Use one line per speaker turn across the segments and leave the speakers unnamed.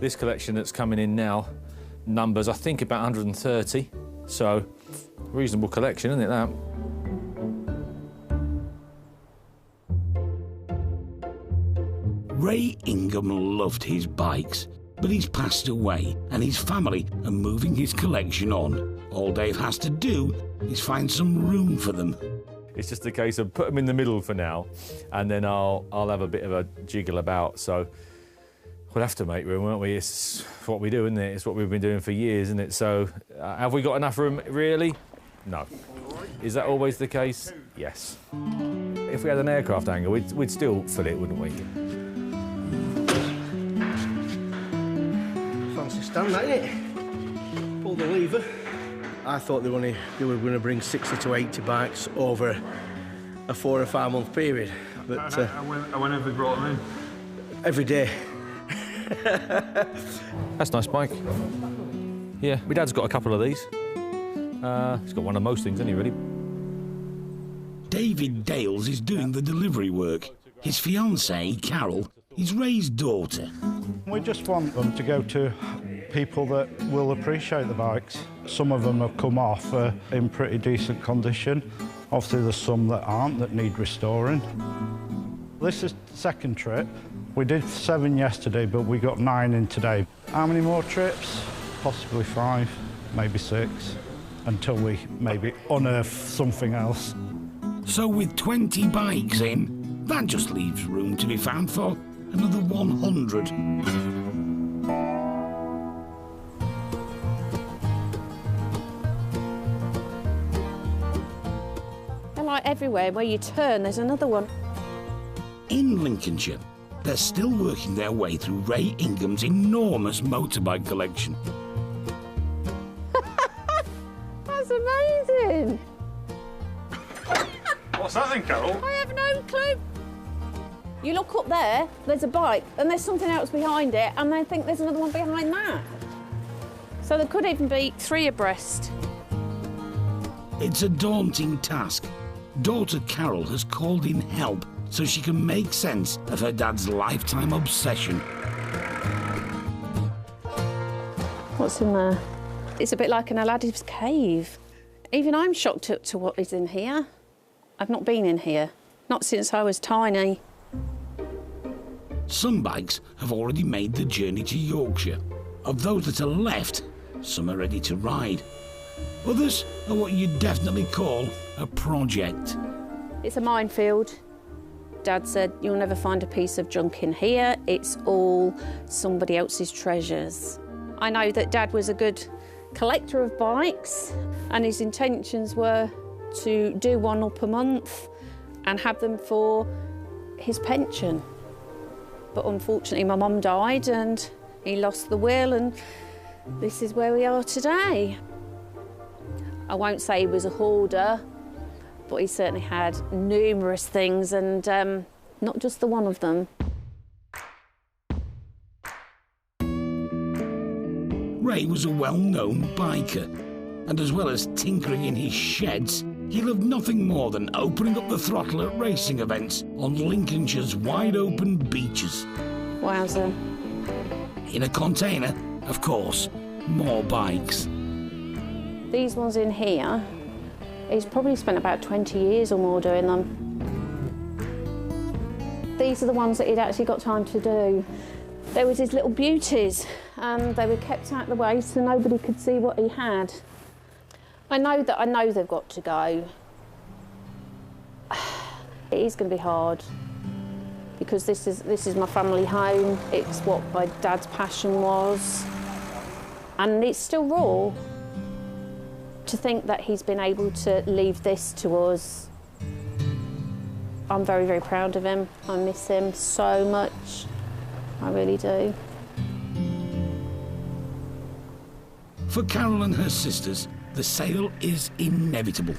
This collection that's coming in now numbers, I think, about 130. So, reasonable collection, isn't it, that?
Ray Ingham loved his bikes, but he's passed away and his family are moving his collection on. All Dave has to do is find some room for them.
It's just a case of put them in the middle for now, and then I'll have a bit of a jiggle about. So we'll have to make room, won't we? It's what we do, isn't it? It's what we've been doing for years, isn't it? So have we got enough room, really? No. Is that always the case? Yes. If we had an aircraft hangar, we'd still fill it, wouldn't we?
Fancy stand, that, innit? Pull the lever. I thought they were going to bring 60 to 80 bikes over a 4 or 5 month period. But
when have they brought them in?
Every day.
That's a nice bike. Yeah, my dad's got a couple of these. He's got one of most things, hasn't he, really?
David Dales is doing the delivery work. His fiancée, Carol, is Ray's daughter.
We just want them to go to people that will appreciate the bikes. Some of them have come off in pretty decent condition. Obviously, there's some that aren't, that need restoring. This is the second trip. We did 7 yesterday, but we got 9 in today. How many more trips? Possibly 5, maybe 6, until we maybe unearth something else.
So with 20 bikes in, that just leaves room to be found for another 100.
They're like everywhere where you turn, there's another one.
In Lincolnshire, they're still working their way through Ray Ingham's enormous motorbike collection.
That's amazing!
What's that then, Carol?
I have no clue. You look up there, there's a bike, and there's something else behind it, and I think there's another one behind that. So there could even be 3 abreast.
It's a daunting task. Daughter Carol has called in help so she can make sense of her dad's lifetime obsession.
What's in there? It's a bit like an Aladdin's cave. Even I'm shocked to what is in here. I've not been in here, not since I was tiny.
Some bikes have already made the journey to Yorkshire. Of those that are left, some are ready to ride. Others are what you'd definitely call a project.
It's a minefield. Dad said, you'll never find a piece of junk in here. It's all somebody else's treasures. I know that Dad was a good collector of bikes, and his intentions were to do one up a month and have them for his pension. But unfortunately, my mum died and he lost the will, and this is where we are today. I won't say he was a hoarder, but he certainly had numerous things, and not just the one of them.
Ray was a well-known biker, and as well as tinkering in his sheds, he loved nothing more than opening up the throttle at racing events on Lincolnshire's wide-open beaches.
Wowza.
In a container, of course, more bikes.
These ones in here, he's probably spent about 20 years or more doing them. These are the ones that he'd actually got time to do. There was his little beauties, and they were kept out of the way so nobody could see what he had. I know they've got to go. It is going to be hard, because this is my family home. It's what my dad's passion was, and it's still raw. To think that he's been able to leave this to us, I'm very, very proud of him. I miss him so much. I really do.
For Carol and her sisters, the sale is inevitable,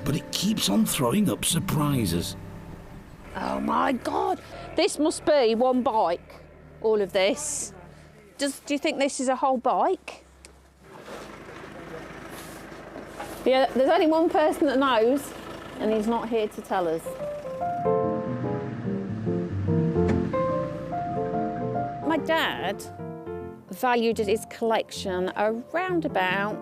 but it keeps on throwing up surprises.
Oh my God, this must be one bike, all of this. Do you think this is a whole bike? Yeah, there's only one person that knows, and he's not here to tell us. My dad valued his collection around about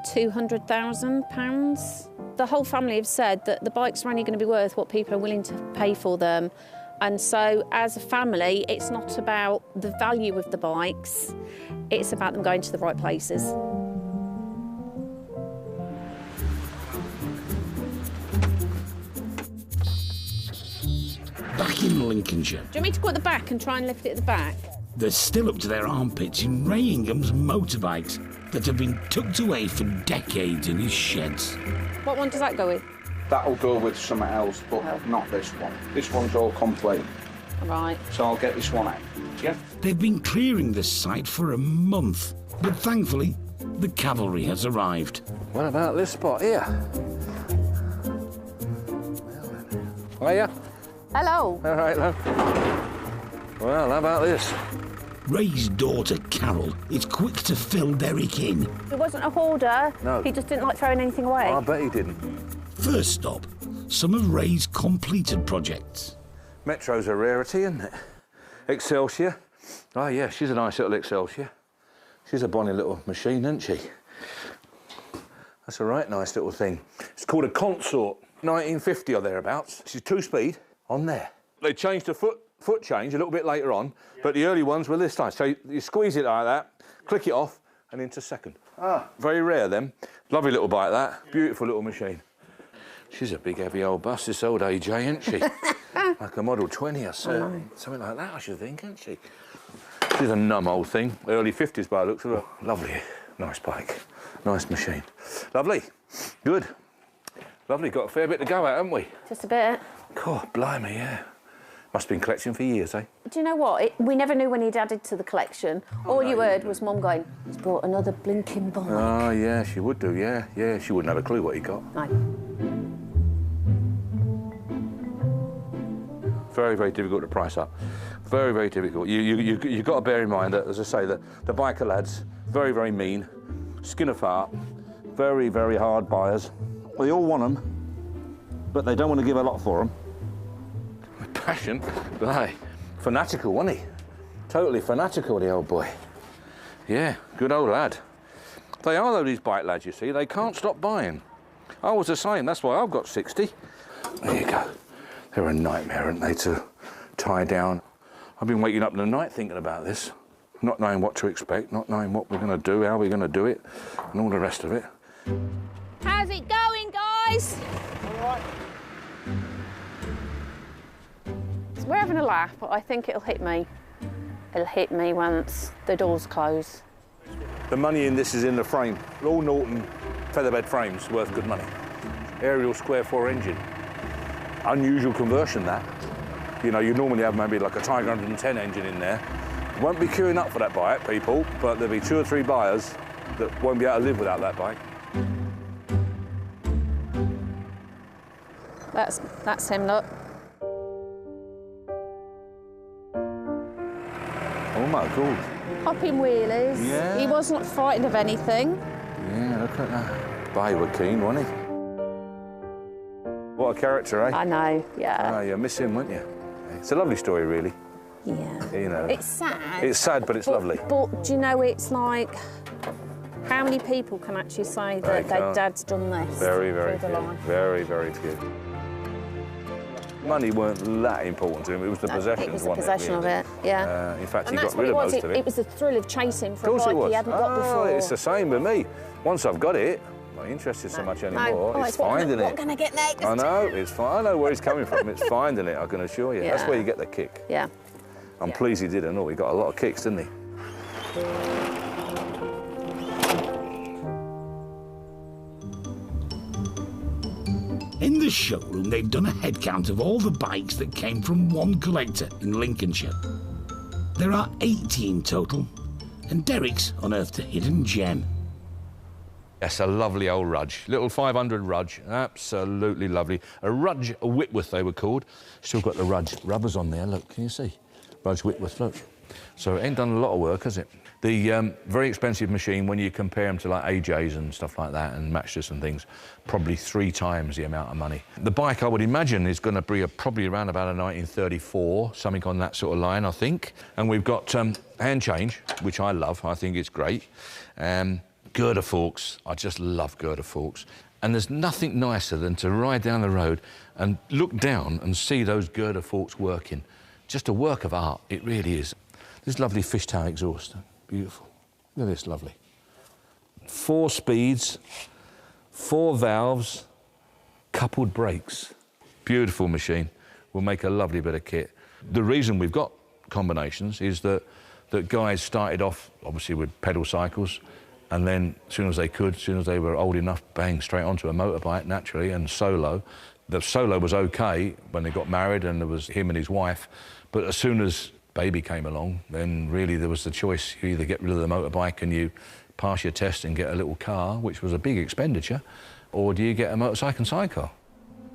£200,000. The whole family have said that the bikes are only going to be worth what people are willing to pay for them. And so, as a family, it's not about the value of the bikes, it's about them going to the right places.
Back in Lincolnshire,
Do you want me to go at the back and try and lift it at the back?
they're still up to their armpits in Ray Ingham's motorbikes that have been tucked away for decades in his sheds.
What one does that go with?
That'll go with something else, but not this one. This one's all complete,
Right.
so I'll get this one out. Yeah?
They've been clearing this site for a month, but thankfully, the cavalry has arrived.
What about this spot here? Hiya.
Hello.
All right, love. Well, how about this?
Ray's daughter, Carol, is quick to fill Derek in.
He wasn't a hoarder.
No.
He just didn't like throwing anything away.
I bet he didn't.
First stop, some of Ray's completed projects.
Metro's a rarity, isn't it? Excelsior. Oh, yeah, she's a nice little Excelsior. She's a bonny little machine, isn't she? That's a right nice little thing. It's called a Consort, 1950 or thereabouts. She's 2-speed on there. They changed the foot change a little bit later on, but the early ones were this time. So you squeeze it like that, click it off, and into second. Ah, very rare, them. Lovely little bike, that. Beautiful little machine. She's a big, heavy old bus, this old AJ, ain't she? Like a Model 20 or so. Something like that, I should think, isn't she? She's a numb old thing. Early 50s by the looks of her. Lovely, nice bike. Nice machine. Lovely. Good. Lovely. Got a fair bit to go at, haven't we?
Just a bit.
God, blimey, yeah. Must have been collecting for years, eh?
Do you know what? We never knew when he'd added to the collection. All you heard was Mum going, he's brought another blinking bike.
Oh, yeah, she would do, yeah. Yeah, she wouldn't have a clue what he got.
No.
Very, very difficult to price up. Very, very difficult. You've got to bear in mind that, as I say, that the biker lads, very, very mean, skin of heart, very, very hard buyers. They all want them, but they don't want to give a lot for them. Passion, but hey, fanatical, wasn't he? Totally fanatical, the old boy. Yeah, good old lad. They are, though, these bike lads, you see. They can't stop buying. I was the same, that's why I've got 60. There you go. They're a nightmare, aren't they, to tie down. I've been waking up in the night thinking about this, not knowing what to expect, not knowing what we're going to do, how we're going to do it, and all the rest of it.
How's it going, guys?
All right.
We're having a laugh, but I think it'll hit me. It'll hit me once the doors close.
The money in this is in the frame. All Norton featherbed frames worth good money. Aerial square 4 engine. Unusual conversion, that. You know, you normally have maybe like a Tiger 110 engine in there. Won't be queuing up for that bike, people, but there'll be 2 or 3 buyers that won't be able to live without that bike.
That's him, look.
Oh my God.
Popping wheelies.
Yeah.
He was not frightened of anything.
Yeah, look at that. They were keen, wasn't he? What a character, eh?
I know, yeah.
Oh, you miss him, wouldn't you? It's a lovely story, really.
Yeah.
You know.
It's sad.
It's sad, but it's lovely.
But do you know, it's like, how many people can actually say that their dad's done this?
Very, very
through
few.
the life?
Very, very few. Money weren't that important to him. It was the possessions,
It was the
wasn't
possession
it,
of
really?
it, yeah.
In fact,
And
he
that's
got rid of
what it was.
most of it.
It was the thrill of chasing for
Of course
a
it
bike
was.
he hadn't got before.
It's the same with me. Once I've got it, I'm not interested so much anymore.
Oh,
it's finding
what
it.
can I get next?
I know, it's fine. I know where he's coming from. It's finding it, I can assure you. That's
Yeah.
where you get the kick.
Yeah.
I'm pleased he did and all. He got a lot of kicks, didn't he?
In the showroom, they've done a head count of all the bikes that came from one collector in Lincolnshire. There are 18 total, and Derek's unearthed a hidden gem.
That's a lovely old Rudge. Little 500 Rudge. Absolutely lovely. A Rudge Whitworth, they were called. Still got the Rudge rubbers on there. Look, can you see? Rudge Whitworth, look. So it ain't done a lot of work, has it? The very expensive machine, when you compare them to like AJs and stuff like that and matchless and things, probably 3 times the amount of money. The bike, I would imagine, is going to be probably around about a 1934, something on that sort of line, I think. And we've got hand change, which I love. I think it's great. Girder forks. I just love girder forks. And there's nothing nicer than to ride down the road and look down and see those girder forks working. Just a work of art, it really is. This lovely fishtail exhaust, beautiful. Look at this, lovely. 4 speeds, 4 valves, coupled brakes. Beautiful machine, will make a lovely bit of kit. The reason we've got combinations is that guys started off, obviously, with pedal cycles, and then as soon as they could, as soon as they were old enough, bang, straight onto a motorbike, naturally, and solo. The solo was OK when they got married and there was him and his wife, but as soon as baby came along, then really there was the choice. You either get rid of the motorbike and you pass your test and get a little car, which was a big expenditure, or do you get a motorcycle and sidecar?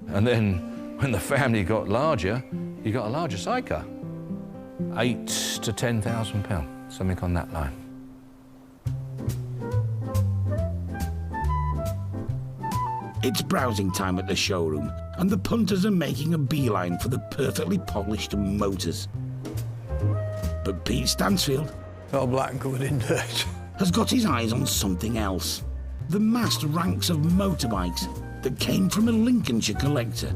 And then when the family got larger, you got a larger sidecar. £8,000 to £10,000, something on that line.
It's browsing time at the showroom, and the punters are making a beeline for the perfectly polished motors. But Pete Stansfield,
all black and covered in dirt,
has got his eyes on something else. The massed ranks of motorbikes that came from a Lincolnshire collector.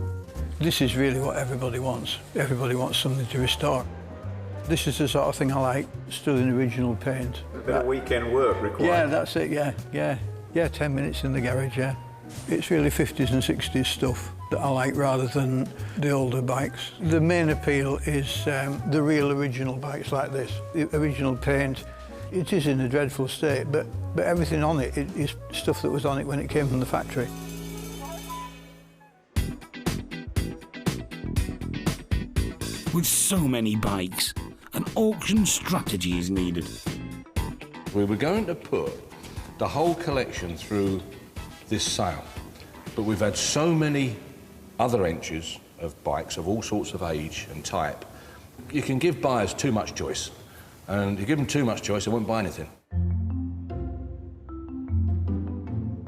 This is really what everybody wants. Everybody wants something to restore. This is the sort of thing I like, still in original paint.
A bit of weekend work required.
Yeah, that's it, yeah, 10 minutes in the garage, yeah. It's really 50s and 60s stuff that I like rather than the older bikes. The main appeal is the real original bikes like this. The original paint, it is in a dreadful state, but everything on it is stuff that was on it when it came from the factory.
With so many bikes, an auction strategy is needed.
We were going to put the whole collection through this sale, but we've had so many other entries of bikes of all sorts of age and type. You can give buyers too much choice, and you give them too much choice, they won't buy anything.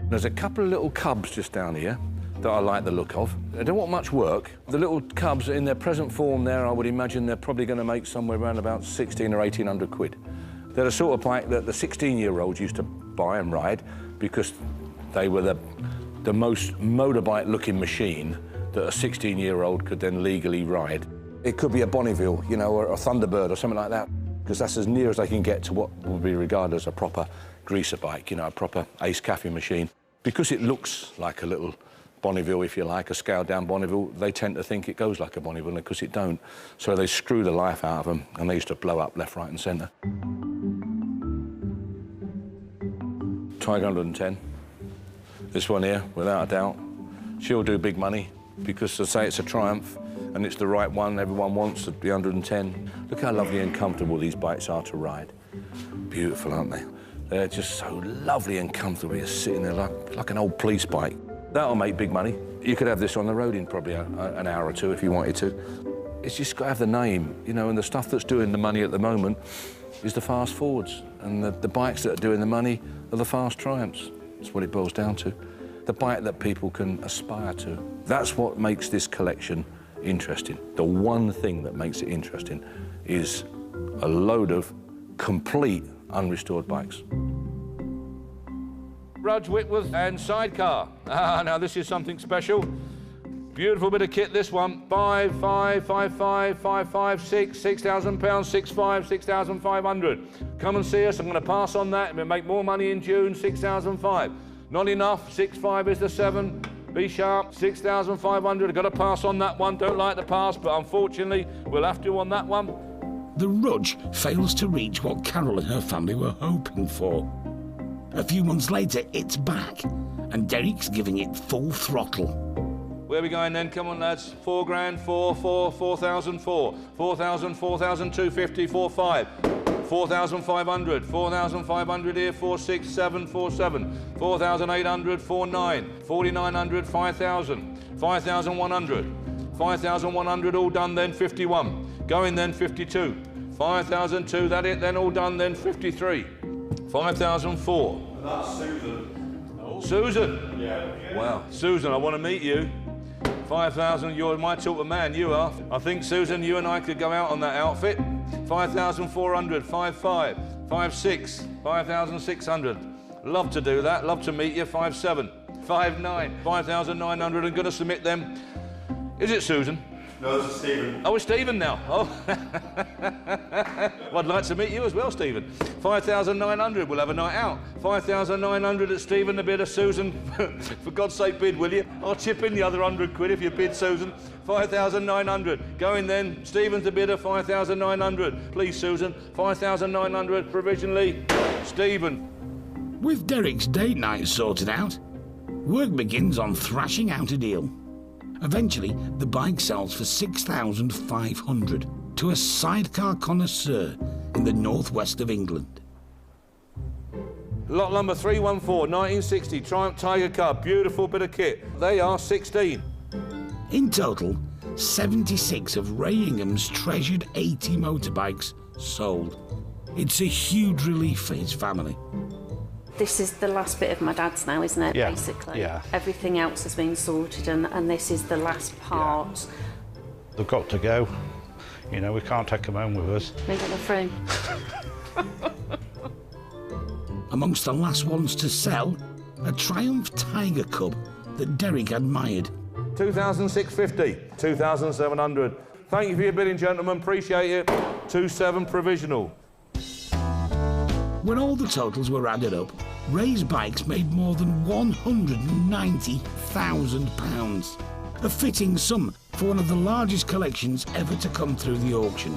There's a couple of little cubs just down here that I like the look of. They don't want much work. The little cubs in their present form there, I would imagine they're probably going to make somewhere around about 16 or 1800 quid. They're the sort of bike that the 16-year-olds used to buy and ride because they were the most motorbike-looking machine that a 16-year-old could then legally ride. It could be a Bonneville, you know, or a Thunderbird or something like that, because that's as near as they can get to what would be regarded as a proper greaser bike, you know, a proper Ace Cafe machine. Because it looks like a little Bonneville, if you like, a scaled-down Bonneville, they tend to think it goes like a Bonneville, because it don't. So they screw the life out of them, and they used to blow up left, right and centre. Tiger 110. This one here, without a doubt, she'll do big money because they say it's a Triumph and it's the right one. Everyone wants the 110. Look how lovely and comfortable these bikes are to ride. Beautiful, aren't they? They're just so lovely and comfortable. You're sitting there like an old police bike. That'll make big money. You could have this on the road in probably an hour or two if you wanted to. It's just got to have the name, you know, and the stuff that's doing the money at the moment is the fast Fords, and the bikes that are doing the money are the fast Triumphs. That's what it boils down to. The bike that people can aspire to. That's what makes this collection interesting. The one thing that makes it interesting is a load of complete unrestored bikes. Rudge, Whitworth and sidecar. Now this is something special. Beautiful bit of kit, this one. 5, 5, 5, 5, 5, 5, 6, £6,000, 6, 5, 6,500. Come and see us, I'm gonna pass on that. We'll make more money in June, 6,005. Not enough, 6, 5 is the 7. Be sharp, 6,500. I've got to pass on that one. Don't like the pass, but unfortunately, we'll have to on that one.
The Rudge fails to reach what Carol and her family were hoping for. A few months later, it's back, and Derek's giving it full throttle.
Where are we going then? Come on, lads. 4 grand, 4, 4, 4,004. 4,000, 4,250, 4, 5. 4,500, 4,500 here, 4, 6, 7, 4, 7. 4,800, 4, 9. 4,900, 5,000. 5,100. 5,100 all done then, 51. Going then, 52. 5,002, that it then, all done then, 53. 5,004.
And that's Susan.
Oh. Susan?
Yeah.
Wow, Susan, I want to meet you. 5,000, you're my sort of man, you are. I think, Susan, you and I could go out on that outfit. 5,400, 5,500, 5,600, 5,600. Love to do that, love to meet you. 5,700, 5,900, 5,900, and going to submit them. Is it Susan?
No, this is Stephen.
Oh, it's Stephen now. Oh. Well, I'd like to meet you as well, Stephen. 5,900, we'll have a night out. 5,900 at Stephen, the bidder. Susan, for God's sake, bid, will you? I'll chip in the other 100 quid if you bid, Susan. 5,900. Going then, Stephen's the bidder, 5,900. Please, Susan, 5,900 provisionally. Stephen.
With Derek's date night sorted out, work begins on thrashing out a deal. Eventually, the bike sells for 6,500 to a sidecar connoisseur in the northwest of England.
Lot number 314, 1960, Triumph Tiger Cub, beautiful bit of kit. They are 16.
In total, 76 of Ray Ingham's treasured 80 motorbikes sold. It's a huge relief for his family.
This is the last bit of my dad's now, isn't it,
Yeah,
basically?
yeah.
Everything else has been sorted and this is the last part.
Yeah. They've got to go. You know, we can't take them home with us.
Leave it through.
Amongst the last ones to sell, a Triumph Tiger Cub that Derek admired.
2,650, 2,700. Thank you for your bidding, gentlemen, appreciate it. 27 provisional.
When all the totals were added up, Ray's bikes made more than £190,000, a fitting sum for one of the largest collections ever to come through the auction.